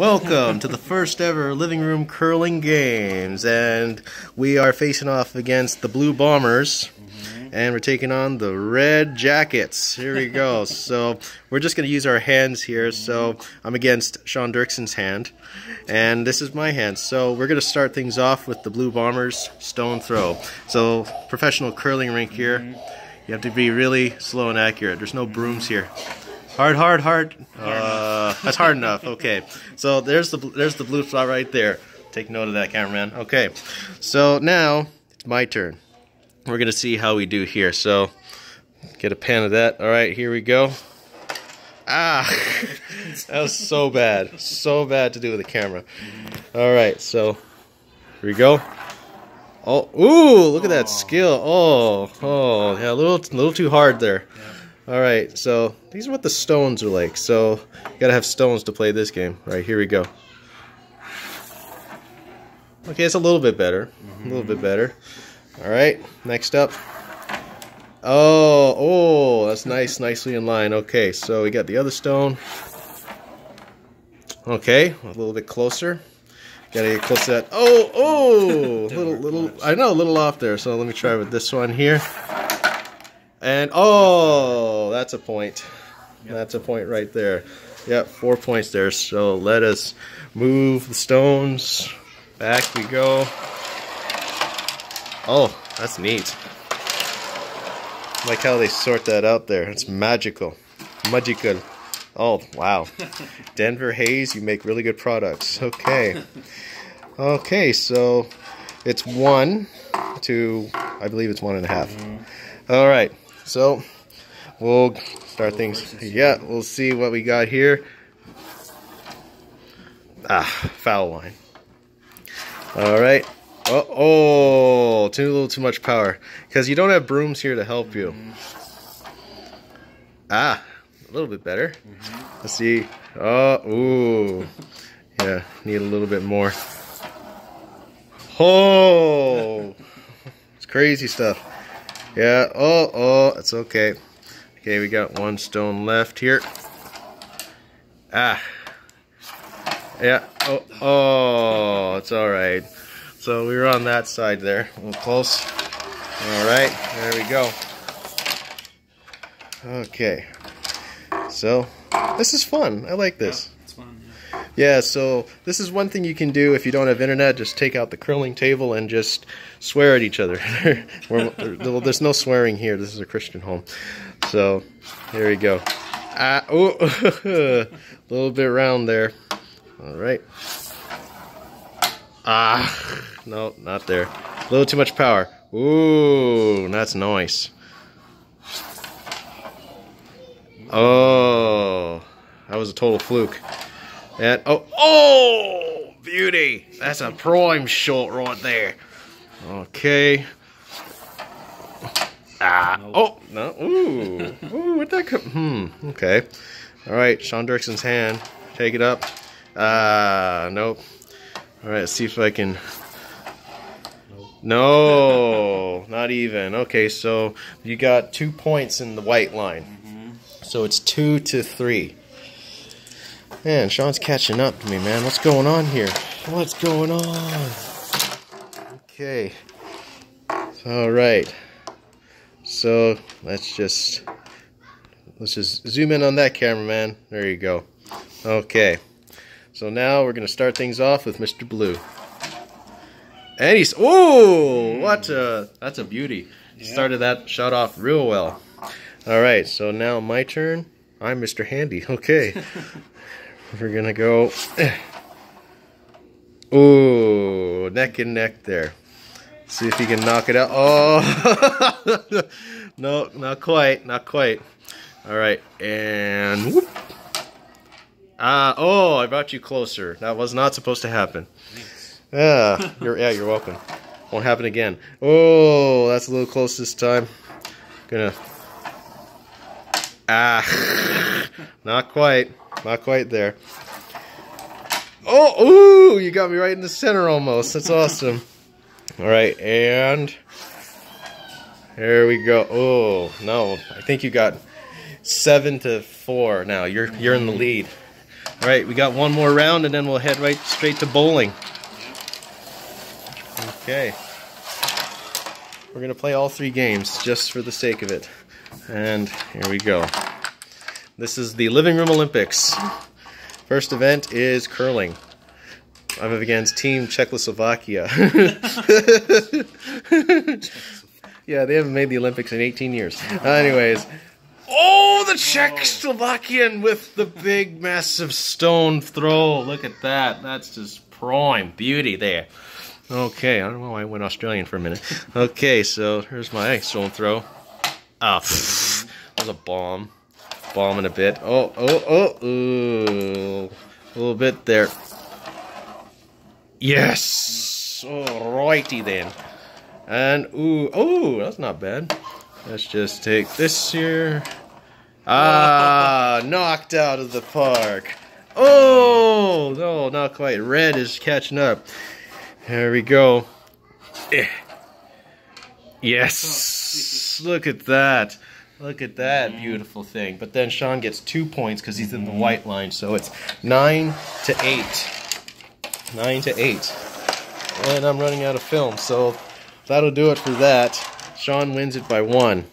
Welcome to the first ever living room curling games, and we are facing off against the Blue Bombers, and we're taking on the Red Jackets. Here we go. So we're just going to use our hands here. So I'm against Sean Dirkson's hand, and this is my hand. So we're going to start things off with the Blue Bombers stone throw. So professional curling rink here. You have to be really slow and accurate. There's no brooms here. Hard, hard, hard. That's hard enough. Okay. So there's the blue spot right there. Take note of that, cameraman. Okay. So now it's my turn. We're gonna see how we do here. So get a pen of that. All right, here we go. Ah, that was so bad. So bad to do with the camera. All right. So here we go. Oh, ooh! Look at that skill. Oh, yeah, a little too hard there. Alright, so these are what the stones are like. So you gotta have stones to play this game. Alright, here we go. Okay, it's a little bit better. A little bit better. Alright, next up. Oh, that's nice, nicely in line. Okay, so we got the other stone. Okay, a little bit closer. Gotta get close to that. Oh, little. I know, a little off there. So let me try with this one here. And oh, that's a point. That's a point right there. Yep, 4 points there. So let us move the stones. Back we go. Oh, that's neat. I like how they sort that out there. It's magical. Magical. Oh, wow. Denver Hayes, you make really good products. Okay. Okay, so it's 1 to, I believe it's 1.5. All right. So we'll start things. Yeah, we'll see what we got here. Ah, foul line. All right. Oh, a little too much power because you don't have brooms here to help you. Ah, a little bit better. Let's see. Oh, ooh, yeah, need a little bit more. Oh, it's crazy stuff. Yeah, oh, it's okay. Okay, we got one stone left here. Ah. Yeah, oh, it's alright. So we were on that side there, a little close. Alright, there we go. Okay. So, this is fun. I like this. Yeah, it's fun, yeah, so this is one thing you can do if you don't have internet. Just take out the curling table and just swear at each other. There's no swearing here. This is a Christian home. So, here we go. Oh, a little bit round there. All right. Ah, no, not there. A little too much power. Ooh, that's nice. Oh, that was a total fluke. And oh, beauty! That's a prime shot right there. Okay. Ah, oh no! Ooh, where'd that come? Okay. All right, Sean Dirkson's hand. Take it up. Nope. All right, let's see if I can. No, not even. Okay, so you got 2 points in the white line. So it's 2 to 3. Man, Sean's catching up to me, man. What's going on here? What's going on? Okay. All right. So let's just zoom in on that cameraman. There you go. Okay. So now we're gonna start things off with Mr. Blue. And he's that's a beauty. He started that shot off real well. All right. So now my turn. I'm Mr. Handy. Okay. We're gonna go. Ooh, neck and neck there. See if he can knock it out. Oh, no, not quite, not quite. All right, and whoop. Oh, I brought you closer. That was not supposed to happen. Yeah, you're welcome. Won't happen again. Oh, that's a little close this time. Gonna. Not quite. Not quite there. Oh, ooh, you got me right in the center almost. That's awesome. All right, and there we go. Oh, no. I think you got 7 to 4 now. You're in the lead. All right, we got one more round, and then we'll head right straight to bowling. Okay. We're gonna play all 3 games just for the sake of it. And here we go. This is the Living Room Olympics. First event is curling. I'm up against Team Czechoslovakia. Yeah, they haven't made the Olympics in 18 years. Anyways. Oh, the Czechoslovakian with the big, massive stone throw. Look at that. That's just prime beauty there. Okay, I don't know why I went Australian for a minute. Okay, so here's my stone throw. Ah, that was a bomb. Bombing a bit. Oh, ooh. A little bit there. Yes! Alrighty then. And, ooh, that's not bad. Let's just take this here. Ah, knocked out of the park. Oh, no, not quite. Red is catching up. There we go. Yes! Look at that. Look at that beautiful thing. But then Sean gets 2 points because he's in the white line. So it's 9 to 8. 9 to 8. And I'm running out of film. So that'll do it for that. Sean wins it by 1.